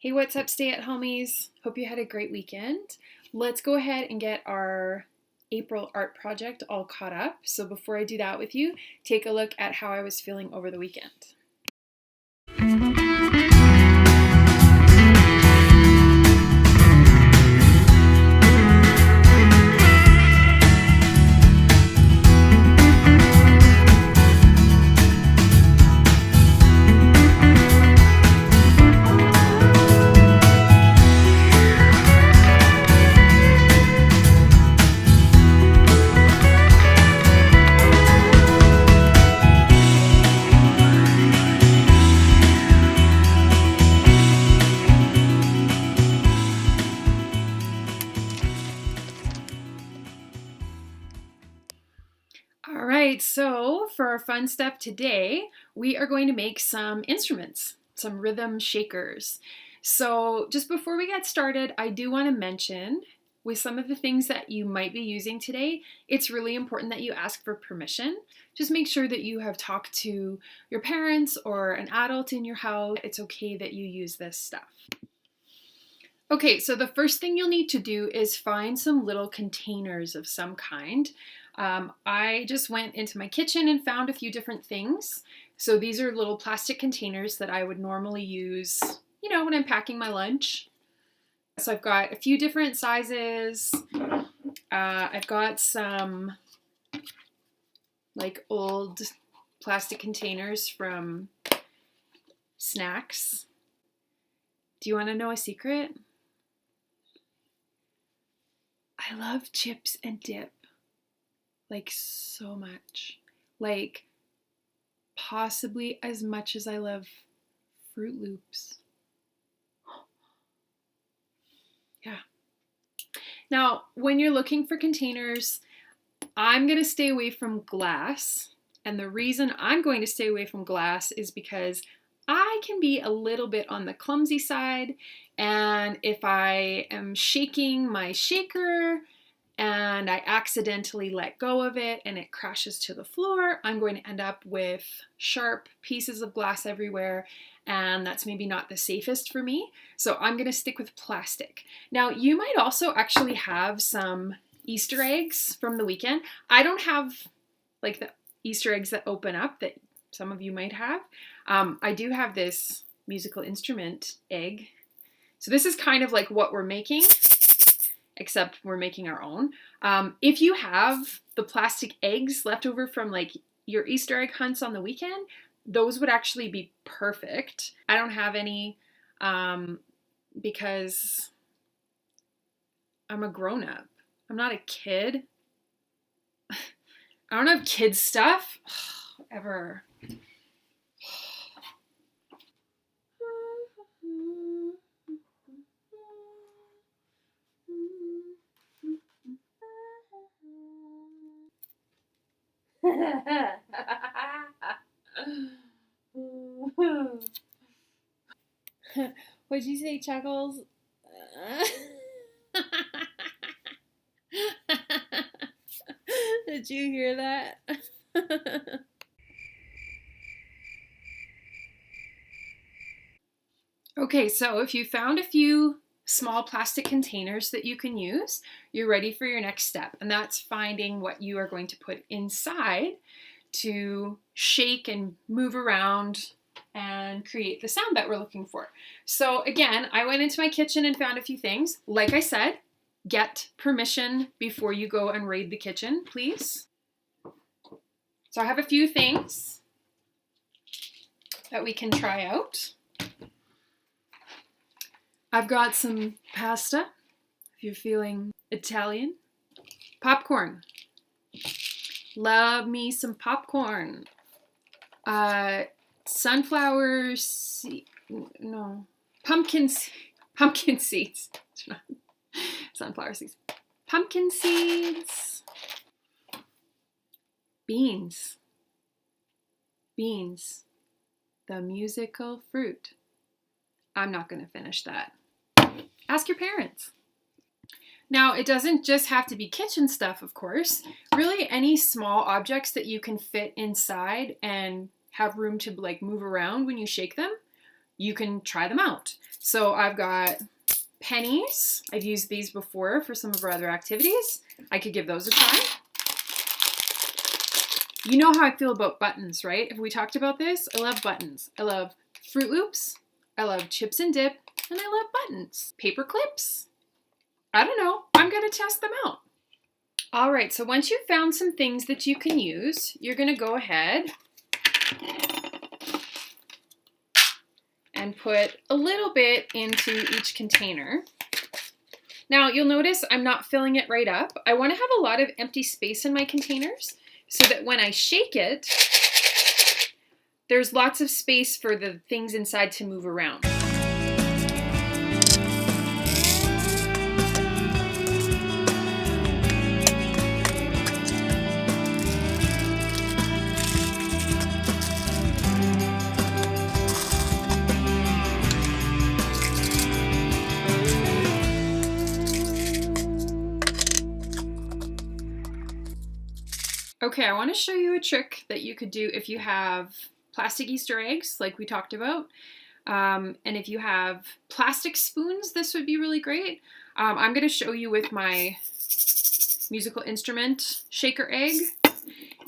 Hey, what's up, stay-at-homies? Hope you had a great weekend. Let's go ahead and get our April art project all caught up. So before I do that with you, take a look at how I was feeling over the weekend. All right, so for our fun stuff today, we are going to make some instruments, some rhythm shakers. So just before we get started, I do want to mention with some of the things that you might be using today, it's really important that you ask for permission. Just make sure that you have talked to your parents or an adult in your house. It's okay that you use this stuff. Okay, so the first thing you'll need to do is find some little containers of some kind. I just went into my kitchen and found a few different things. So these are little plastic containers that I would normally use, when I'm packing my lunch. So I've got a few different sizes. I've got some like old plastic containers from snacks. Do you want to know a secret? I love chips and dip. Like so much. Like possibly as much as I love Fruit Loops. Yeah. Now, when you're looking for containers, I'm going to stay away from glass. And the reason I'm going to stay away from glass is because I can be a little bit on the clumsy side. And if I am shaking my shaker and I accidentally let go of it and it crashes to the floor, I'm going to end up with sharp pieces of glass everywhere, and that's maybe not the safest for me. So I'm going to stick with plastic. Now, you might also actually have some Easter eggs from the weekend. I don't have like the Easter eggs that open up that some of you might have. I do have this musical instrument egg. So this is kind of like what we're making, except we're making our own. If you have the plastic eggs left over from like your Easter egg hunts on the weekend, those would actually be perfect. I don't have any because I'm a grown-up. I'm not a kid. I don't have kid stuff ever. What'd you say, Chuckles? Did you hear that? Okay, so if you found a few small plastic containers that you can use, you're ready for your next step, and that's finding what you are going to put inside to shake and move around and create the sound that we're looking for. So again, I went into my kitchen and found a few things. Like I said, get permission before you go and raid the kitchen, please. So I have a few things that we can try out. I've got some pasta, if you're feeling Italian. Popcorn. Love me some popcorn. Sunflower seed, no, pumpkin seeds. Sunflower seeds. Pumpkin seeds. Beans. The musical fruit. I'm not going to finish that. Ask your parents. Now, it doesn't just have to be kitchen stuff, of course. Really, any small objects that you can fit inside and have room to like move around when you shake them, you can try them out. So I've got pennies. I've used these before for some of our other activities. I could give those a try. You know how I feel about buttons, right? Have we talked about this? I love buttons. I love Fruit Loops. I love chips and dip. And I love buttons. Paper clips. I don't know. I'm going to test them out. All right, so once you've found some things that you can use, you're going to go ahead and put a little bit into each container. Now, you'll notice I'm not filling it right up. I want to have a lot of empty space in my containers so that when I shake it, there's lots of space for the things inside to move around. Okay, I want to show you a trick that you could do if you have plastic Easter eggs, like we talked about. And if you have plastic spoons, this would be really great. I'm going to show you with my musical instrument shaker egg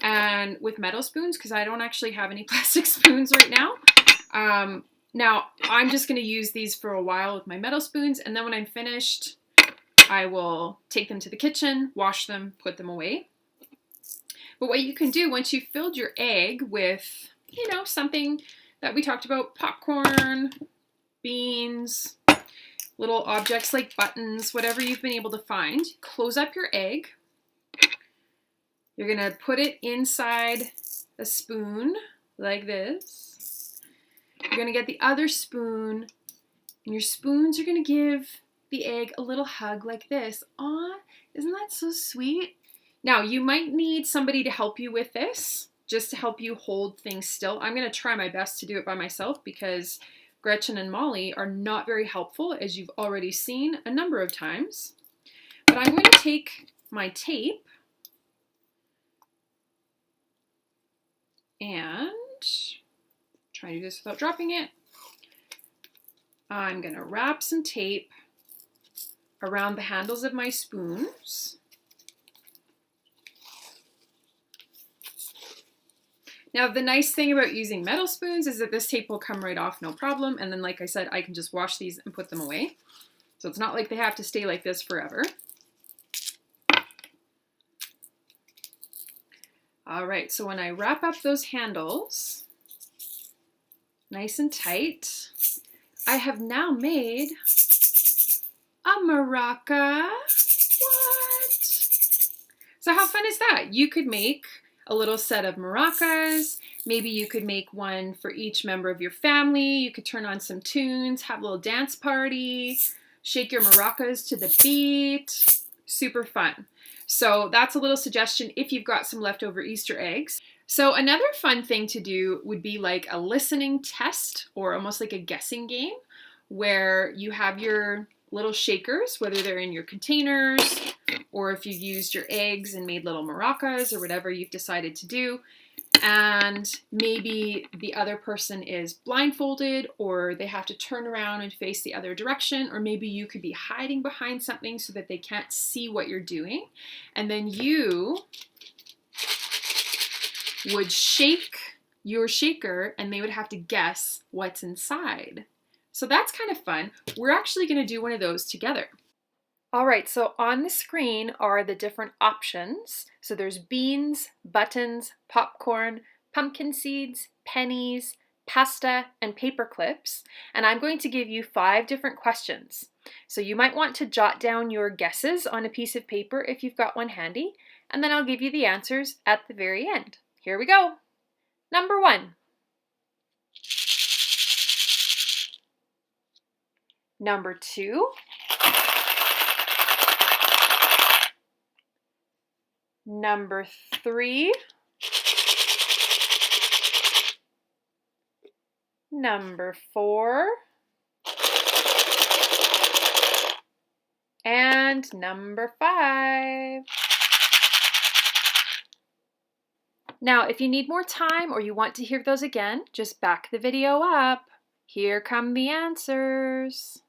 and with metal spoons because I don't actually have any plastic spoons right now. Now, I'm just going to use these for a while with my metal spoons, and then when I'm finished, I will take them to the kitchen, wash them, put them away. But what you can do once you've filled your egg with, you know, something that we talked about, popcorn, beans, little objects like buttons, whatever you've been able to find, close up your egg. You're gonna put it inside a spoon like this. You're gonna get the other spoon, and your spoons are gonna give the egg a little hug like this. Aw, isn't that so sweet? Now, you might need somebody to help you with this, just to help you hold things still. I'm going to try my best to do it by myself because Gretchen and Molly are not very helpful, as you've already seen a number of times. But I'm going to take my tape and try to do this without dropping it. I'm going to wrap some tape around the handles of my spoons. Now, the nice thing about using metal spoons is that this tape will come right off, no problem. And then, like I said, I can just wash these and put them away. So it's not like they have to stay like this forever. All right, so when I wrap up those handles, nice and tight, I have now made a maraca. What? So how fun is that? You could make a little set of maracas. Maybe you could make one for each member of your family. You could turn on some tunes, have a little dance party, shake your maracas to the beat. Super fun. So that's a little suggestion if you've got some leftover Easter eggs. So another fun thing to do would be like a listening test or almost like a guessing game where you have your little shakers, whether they're in your containers or if you've used your eggs and made little maracas or whatever you've decided to do, and maybe the other person is blindfolded or they have to turn around and face the other direction, or maybe you could be hiding behind something so that they can't see what you're doing, and then you would shake your shaker and they would have to guess what's inside. So that's kind of fun. We're actually going to do one of those together. All right, so on the screen are the different options. So there's beans, buttons, popcorn, pumpkin seeds, pennies, pasta, and paper clips. And I'm going to give you 5 different questions. So you might want to jot down your guesses on a piece of paper if you've got one handy, and then I'll give you the answers at the very end. Here we go. Number 1. Number 2. Number 3. Number 4. And number 5. Now, if you need more time or you want to hear those again, just back the video up. Here come the answers.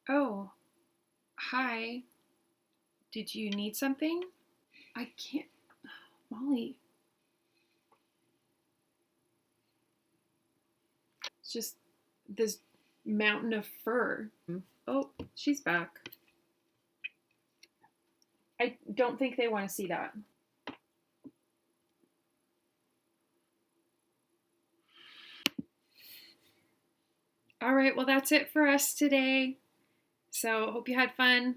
Oh, hi. Did you need something? I can't. Molly. It's just this mountain of fur. Oh, she's back. I don't think they want to see that. All right, well, that's it for us today. So, hope you had fun.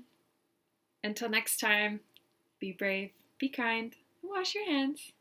Until next time, be brave, be kind, and wash your hands.